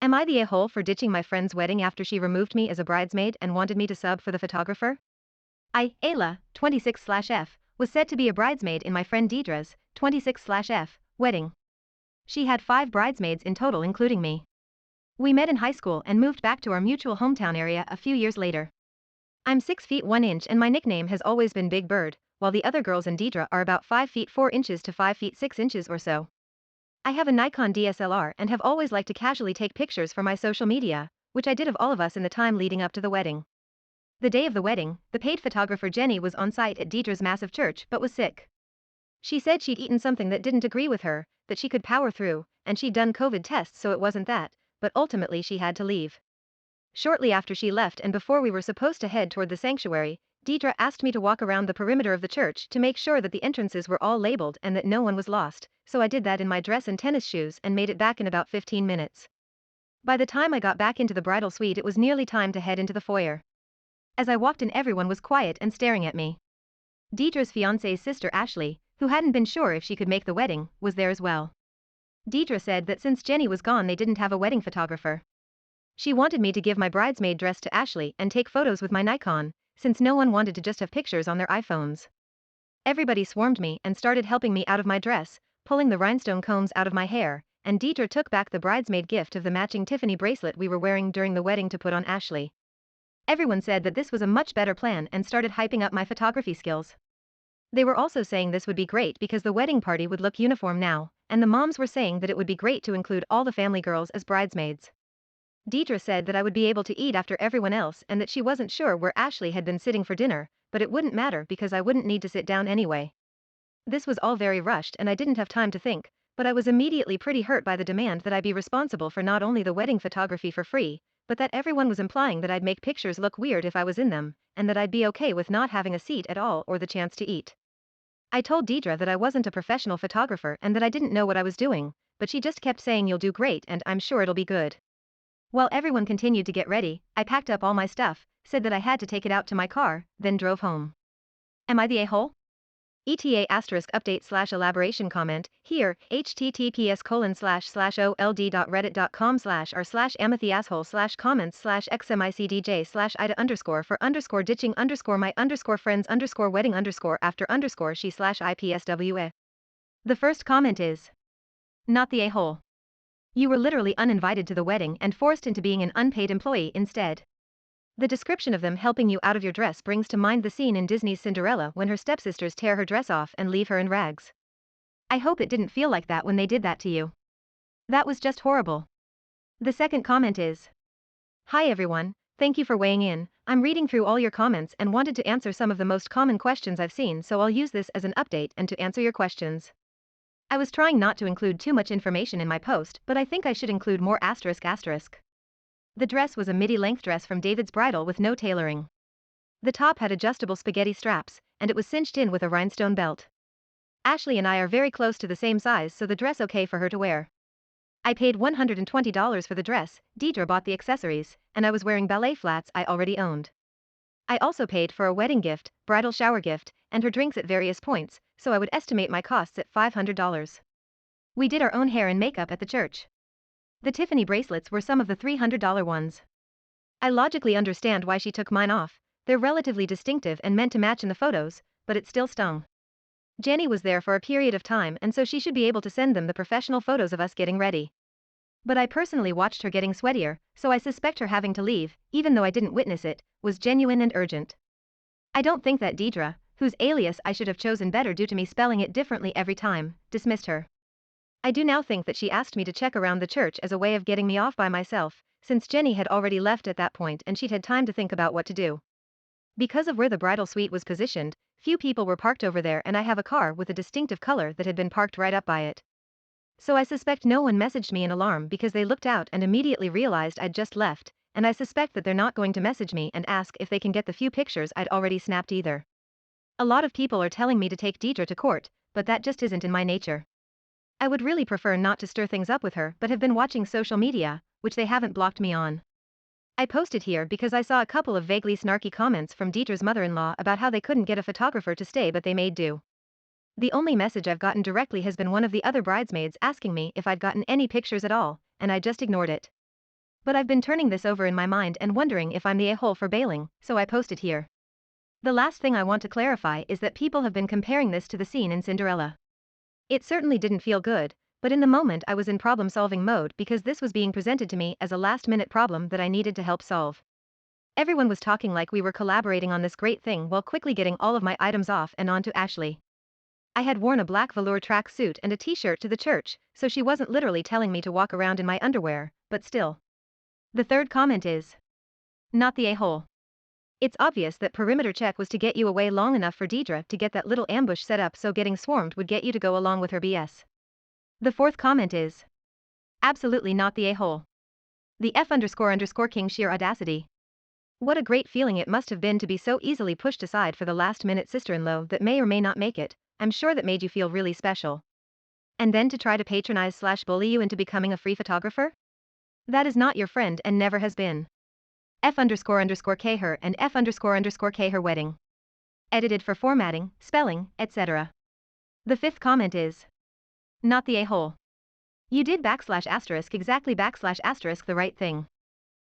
Am I the a-hole for ditching my friend's wedding after she removed me as a bridesmaid and wanted me to sub for the photographer? Ayla, 26/F, was said to be a bridesmaid in my friend Deidre's, 26/F, wedding. She had 5 bridesmaids in total including me. We met in high school and moved back to our mutual hometown area a few years later. I'm 6 feet 1 inch and my nickname has always been Big Bird, while the other girls and Deidre are about 5 feet 4 inches to 5 feet 6 inches or so. I have a Nikon DSLR and have always liked to casually take pictures for my social media, which I did of all of us in the time leading up to the wedding. The day of the wedding, the paid photographer Jenny was on site at Deidre's massive church but was sick. She said she'd eaten something that didn't agree with her, that she could power through, and she'd done COVID tests so it wasn't that, but ultimately she had to leave. Shortly after she left and before we were supposed to head toward the sanctuary, Deidre asked me to walk around the perimeter of the church to make sure that the entrances were all labeled and that no one was lost, so I did that in my dress and tennis shoes and made it back in about 15 minutes. By the time I got back into the bridal suite it was nearly time to head into the foyer. As I walked in everyone was quiet and staring at me. Deidre's fiancé's sister Ashley, who hadn't been sure if she could make the wedding, was there as well. Deidre said that since Jenny was gone they didn't have a wedding photographer. She wanted me to give my bridesmaid dress to Ashley and take photos with my Nikon, since no one wanted to just have pictures on their iPhones. Everybody swarmed me and started helping me out of my dress, pulling the rhinestone combs out of my hair, and Deidre took back the bridesmaid gift of the matching Tiffany bracelet we were wearing during the wedding to put on Ashley. Everyone said that this was a much better plan and started hyping up my photography skills. They were also saying this would be great because the wedding party would look uniform now, and the moms were saying that it would be great to include all the family girls as bridesmaids. Deidre said that I would be able to eat after everyone else and that she wasn't sure where Ashley had been sitting for dinner, but it wouldn't matter because I wouldn't need to sit down anyway. This was all very rushed and I didn't have time to think, but I was immediately pretty hurt by the demand that I be responsible for not only the wedding photography for free, but that everyone was implying that I'd make pictures look weird if I was in them, and that I'd be okay with not having a seat at all or the chance to eat. I told Deidre that I wasn't a professional photographer and that I didn't know what I was doing, but she just kept saying you'll do great and I'm sure it'll be good. While everyone continued to get ready, I packed up all my stuff, said that I had to take it out to my car, then drove home. Am I the a-hole? ETA asterisk update / elaboration comment, here, https://old.reddit.com/r/amethyasshole/comments /xmicdj /ida_for_ ditching _ my _friends _wedding _after _she /ipswa. The first comment is not the a-hole. You were literally uninvited to the wedding and forced into being an unpaid employee instead. The description of them helping you out of your dress brings to mind the scene in Disney's Cinderella when her stepsisters tear her dress off and leave her in rags. I hope it didn't feel like that when they did that to you. That was just horrible. The second comment is, hi everyone, thank you for weighing in. I'm reading through all your comments and wanted to answer some of the most common questions I've seen, so I'll use this as an update and to answer your questions. I was trying not to include too much information in my post, but I think I should include more ***. The dress was a midi-length dress from David's Bridal with no tailoring. The top had adjustable spaghetti straps, and it was cinched in with a rhinestone belt. Ashley and I are very close to the same size, so the dress okay for her to wear. I paid $120 for the dress, Deidre bought the accessories, and I was wearing ballet flats I already owned. I also paid for a wedding gift, bridal shower gift, and her drinks at various points, so I would estimate my costs at $500. We did our own hair and makeup at the church. The Tiffany bracelets were some of the $300 ones. I logically understand why she took mine off, they're relatively distinctive and meant to match in the photos, but it still stung. Jenny was there for a period of time and so she should be able to send them the professional photos of us getting ready. But I personally watched her getting sweatier, so I suspect her having to leave, even though I didn't witness it, was genuine and urgent. I don't think that Deidre, whose alias I should have chosen better due to me spelling it differently every time, dismissed her. I do now think that she asked me to check around the church as a way of getting me off by myself, since Jenny had already left at that point and she'd had time to think about what to do. Because of where the bridal suite was positioned, few people were parked over there and I have a car with a distinctive color that had been parked right up by it. So I suspect no one messaged me in alarm because they looked out and immediately realized I'd just left, and I suspect that they're not going to message me and ask if they can get the few pictures I'd already snapped either. A lot of people are telling me to take Deidre to court, but that just isn't in my nature. I would really prefer not to stir things up with her but have been watching social media, which they haven't blocked me on. I posted here because I saw a couple of vaguely snarky comments from Deidre's mother-in-law about how they couldn't get a photographer to stay but they made do. The only message I've gotten directly has been one of the other bridesmaids asking me if I'd gotten any pictures at all, and I just ignored it. But I've been turning this over in my mind and wondering if I'm the a-hole for bailing, so I post it here. The last thing I want to clarify is that people have been comparing this to the scene in Cinderella. It certainly didn't feel good, but in the moment I was in problem-solving mode because this was being presented to me as a last-minute problem that I needed to help solve. Everyone was talking like we were collaborating on this great thing while quickly getting all of my items off and onto Ashley. I had worn a black velour track suit and a t-shirt to the church, so she wasn't literally telling me to walk around in my underwear, but still. The third comment is not the a-hole. It's obvious that perimeter check was to get you away long enough for Deidre to get that little ambush set up so getting swarmed would get you to go along with her BS. The fourth comment is absolutely not the a-hole. The F__King sheer audacity. What a great feeling it must have been to be so easily pushed aside for the last-minute sister-in-law that may or may not make it. I'm sure that made you feel really special. And then to try to patronize/bully you into becoming a free photographer? That is not your friend and never has been. F__K her and F__K her wedding. Edited for formatting, spelling, etc. The fifth comment is not the a-hole. You did \** exactly \* the right thing.